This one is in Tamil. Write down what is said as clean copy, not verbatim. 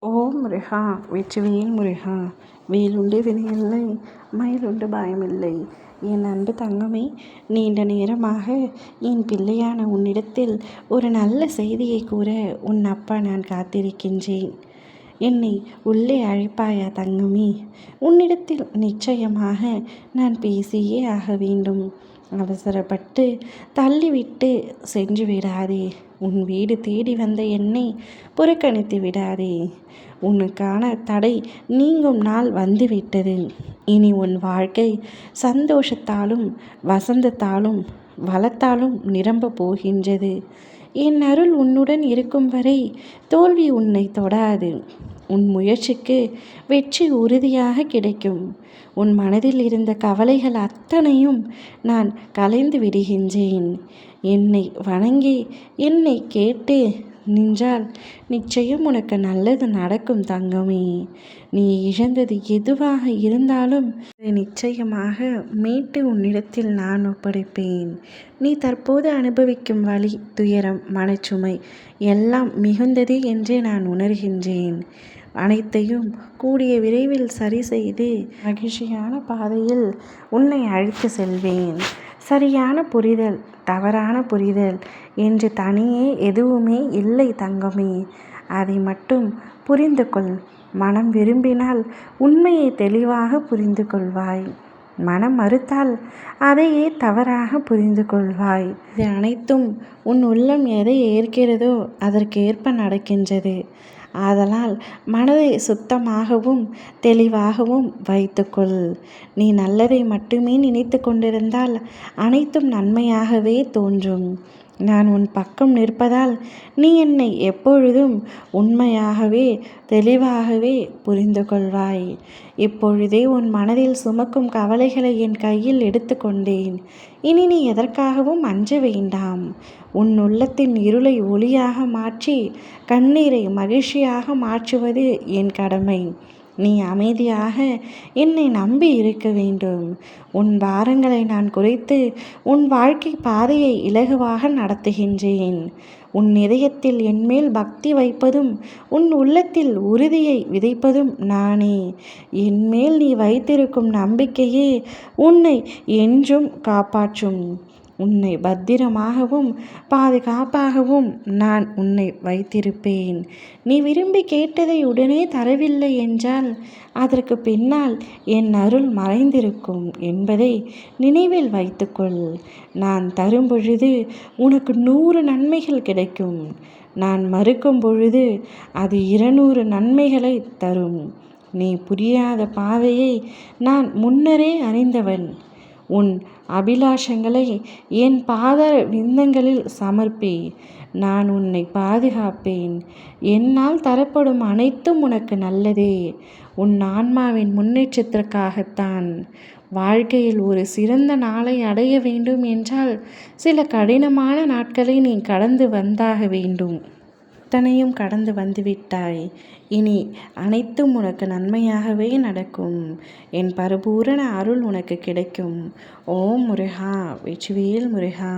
ஓம் முருகா வெற்றிவேல் முருகா. வேலுண்டு வினையில்லை, மயிலுண்டு பயமில்லை. என் அன்பு தங்கமே, நீண்ட நேரமாக என் பிள்ளையான உன்னிடத்தில் ஒரு நல்ல செய்தியை கூற உன் அப்பா நான் காத்திருக்கின்றேன். என்னை உள்ளே அழைப்பாயா தங்கமே? உன்னிடத்தில் நிச்சயமாக நான் பேசியே ஆக வேண்டும். அவசரப்பட்டு தள்ளிவிட்டு சென்று விடாதே. உன் வீடு தேடி வந்த என்னை புறக்கணித்து விடாதே. உனக்கான தடை நீங்கும் நாள் வந்துவிட்டது. இனி உன் வாழ்க்கை சந்தோஷத்தாலும் வசந்தத்தாலும் வளத்தாலும் நிரம்ப போகின்றது. என் அருள் உன்னுடன் இருக்கும் வரை தோல்வி உன்னை தொடாது. உன் முயற்சிக்கு வெற்றி உறுதியாக கிடைக்கும். உன் மனதில் இருந்த கவலைகள் அத்தனையும் நான் கலைந்து விடுகின்றேன். என்னை வணங்கி என்னை கேட்டு நின்றால் நிச்சயம் உனக்கு நல்லது நடக்கும் தங்கமே. நீ இழந்தது எதுவாக இருந்தாலும் நிச்சயமாக மீட்டு உன்னிடத்தில் நான் ஒப்படைப்பேன். நீ தற்போது அனுபவிக்கும் வலி, துயரம், மனச்சுமை எல்லாம் மிகுந்தது என்றே நான் உணர்கின்றேன். அனைத்தையும் கூடிய விரைவில் சரி செய்து மகிழ்ச்சியான பாதையில் உன்னை அழைத்து செல்வேன். சரியான புரிதல், தவறான புரிதல் என்று தனியே எதுவுமே இல்லை தங்கமே. அதை மட்டும் புரிந்து கொள். மனம் விரும்பினால் உண்மையை தெளிவாக புரிந்து கொள்வாய். மனம் மறுத்தால் அதையே தவறாக புரிந்து கொள்வாய். இது அனைத்தும் உன் உள்ளம் எதை ஏற்கிறதோ அதற்கேற்ப நடக்கின்றது. ஆதலால் மனதை சுத்தமாகவும் தெளிவாகவும் வைத்துக்கொள். நீ நல்லதை மட்டுமே நினைத்து கொண்டிருந்தால் அனைத்தும் நன்மையாகவே தோன்றும். நான் உன் பக்கம் நிற்பதால் நீ என்னை எப்பொழுதும் உண்மையாகவே தெளிவாகவே புரிந்து கொள்வாய். இப்பொழுதே உன் மனதில் சுமக்கும் கவலைகளை என் கையில் எடுத்து கொண்டேன். இனி நீ எதற்காகவும் அஞ்ச வேண்டாம். உன் உள்ளத்தின் இருளை ஒளியாக மாற்றி கண்ணீரை மகிழ்ச்சியாக மாற்றுவது என் கடமை. நீ அமைதியாக என்னை நம்பி இருக்க வேண்டும். உன் பாரங்களை நான் குறைத்து உன் வாழ்க்கை பாதையை இலகுவாக நடத்துகின்றேன். உன் இதயத்தில் என்மேல் பக்தி வைப்பதும் உன் உள்ளத்தில் உறுதியை விதைப்பதும் நானே. என்மேல் நீ வைத்திருக்கும் நம்பிக்கையே உன்னை என்றும் காப்பாற்றும். உன்னை பத்திரமாகவும் பாதுகாப்பாகவும் நான் உன்னை வைத்திருப்பேன். நீ விரும்பி கேட்டதை உடனே தரவில்லை என்றால் அதற்கு பின்னால் என் அருள் மறைந்திருக்கும் என்பதை நினைவில் வைத்துக்கொள். நான் தரும் பொழுது உனக்கு 100 நன்மைகள் கிடைக்கும். நான் மறுக்கும் பொழுது அது 200 நன்மைகளை தரும். நீ புரியாத பாதையை நான் முன்னரே அறிந்தவன். உன் அபிலாஷங்களை என் பாத விந்தங்களில் சமர்ப்பி. நான் உன்னை பாதுகாப்பேன். என்னால் தரப்படும் அனைத்தும் உனக்கு நல்லதே. உன் ஆன்மாவின் முன்னேற்றத்திற்காகத்தான். வாழ்க்கையில் ஒரு சிறந்த நாளை அடைய வேண்டும் என்றால் சில கடினமான நாட்களை நீ கடந்து வந்தாக வேண்டும். அத்தனையும் கடந்து வந்துவிட்டாய். இனி அனைத்தும் உனக்கு நன்மையாகவே நடக்கும். என் பரிபூரண அருள் உனக்கு கிடைக்கும். ஓம் முருகா வெற்றிவேல் முருகா.